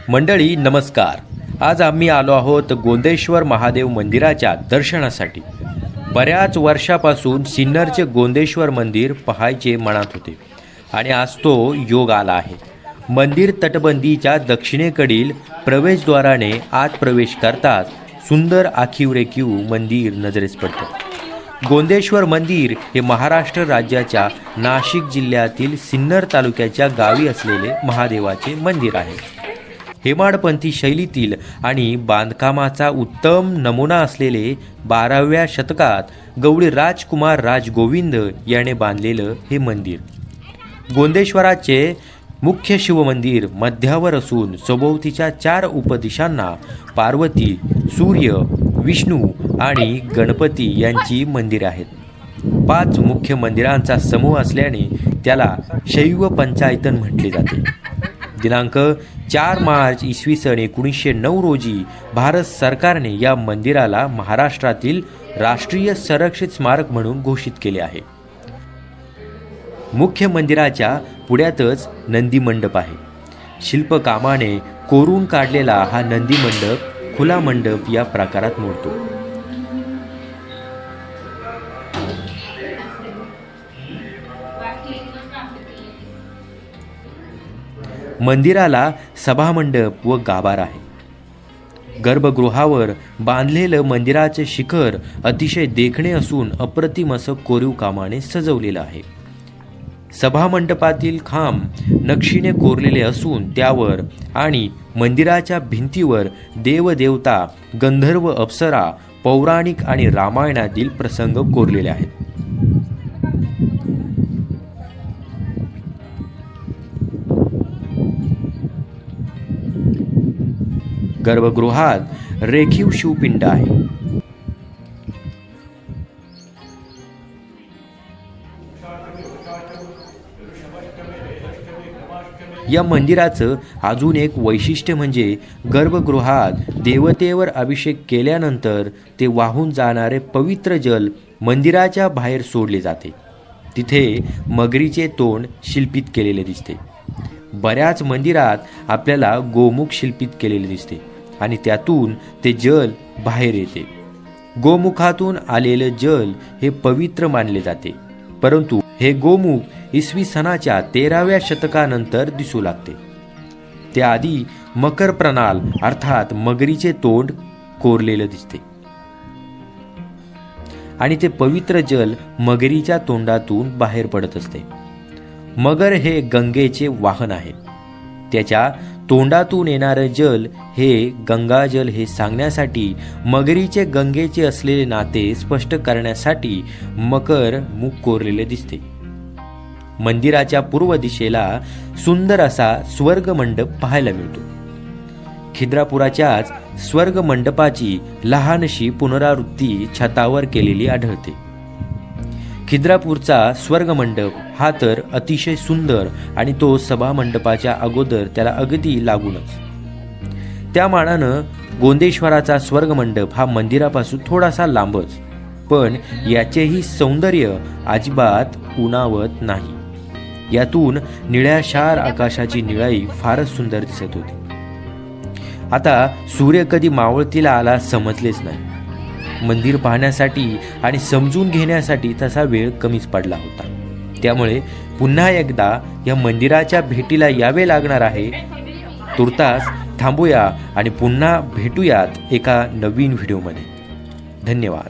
मंडळी नमस्कार। आज आम्ही आलो आहोत गोंदेश्वर महादेव मंदिराच्या दर्शनासाठी। बऱ्याच वर्षापासून सिन्नरचे गोंदेश्वर मंदिर पाहायचे मनात होते आणि आज तो योग आला आहे। मंदिर तटबंदीच्या दक्षिणेकडील प्रवेशद्वाराने आत प्रवेश करताच सुंदर आखीव रेखीव मंदिर नजरेस पडते। गोंदेश्वर मंदिर हे महाराष्ट्र राज्याच्या नाशिक जिल्ह्यातील सिन्नर तालुक्याच्या गावी असलेले महादेवाचे मंदिर आहे। हेमाडपंथी शैलीतील आणि बांधकामाचा उत्तम नमुना असलेले 12व्या शतकात गवळी राजकुमार राजगोविंद याने बांधलेलं हे मंदिर। गोंदेश्वराचे मुख्य शिवमंदिर मध्यावर असून सभोवतीच्या 4 उपदिशांना पार्वती, सूर्य, विष्णू आणि गणपती यांची मंदिरे आहेत। 5 मुख्य मंदिरांचा समूह असल्याने त्याला शैव पंचायतन म्हटले जाते। दिनांक 4 मार्च इसवी सन 1909 रोजी भारत सरकारने या मंदिराला महाराष्ट्रातील राष्ट्रीय संरक्षित स्मारक म्हणून घोषित केले आहे। मुख्य मंदिराच्या पुढ्यातच नंदी मंडप आहे। शिल्पकामाने कोरून काढलेला हा नंदी मंडप खुला मंडप या प्रकारात मोडतो। मंदिराला सभामंडप व गाभारा आहे। गर्भगृहावर बांधलेलं मंदिराचे शिखर अतिशय देखणे असून अप्रतिम असं कोरीव कामाने सजवलेलं आहे। सभामंडपातील खांब नक्षीने कोरलेले असून त्यावर आणि मंदिराच्या भिंतीवर देवदेवता, गंधर्व, अप्सरा, पौराणिक आणि रामायणातील प्रसंग कोरलेले आहेत। गर्भगृहात रेखीव शिवपिंड आहे। या मंदिराचं अजून एक वैशिष्ट्य म्हणजे गर्भगृहात देवतेवर अभिषेक केल्यानंतर ते वाहून जाणारे पवित्र जल मंदिराच्या बाहेर सोडले जाते। तिथे मगरीचे तोंड शिल्पित केलेले दिसते। बऱ्याच मंदिरात आपल्याला गोमुख शिल्पित केलेले दिसते आणि त्यातून ते जल बाहेर येते। गोमुखातून आलेले जल हे पवित्र मानले जाते, परंतु हे गोमुख इसवी सनाच्या 13व्या शतकानंतर दिसू लागते। त्याआधी मकर प्रणाल अर्थात मगरीचे तोंड कोरलेले दिसते आणि ते पवित्र जल मगरीच्या तोंडातून बाहेर पडत असते। मगर हे गंगेचे वाहन आहे। त्याच्या तोंडातून येणारे जल हे गंगाजल हे सांगण्यासाठी मगरीचे गंगेचे असलेले नाते स्पष्ट करण्यासाठी मकर मुख कोरलेले दिसते। मंदिराच्या पूर्व दिशेला सुंदर असा स्वर्ग मंडप पाहायला मिळतो। खिद्रापुराच्याच स्वर्ग मंडपाची लहानशी पुनरावृत्ती छतावर केलेली आढळते। खिद्रापूरचा स्वर्ग मंडप हा तर अतिशय सुंदर आणि तो सभा मंडपाच्या अगोदर त्याला अगदी लागूनच। त्या मानानं गोंदेश्वराचा स्वर्ग मंडप हा मंदिरापासून थोडासा लांबच, पण याचेही सौंदर्य अजिबात उणावत नाही। यातून निळ्याशार आकाशाची निळाई फारच सुंदर दिसत होती। आता सूर्य कधी मावळतीला आला समजलेच नाही। मंदिर पाहण्यासाठी आणि समजून घेण्यासाठी तसा वेळ कमीच पडला होता। त्यामुळे पुन्हा एकदा या मंदिराच्या भेटीला यावे लागणार आहे। तुर्तास थांबूया आणि पुन्हा भेटूयात एका नवीन व्हिडिओमध्ये। धन्यवाद।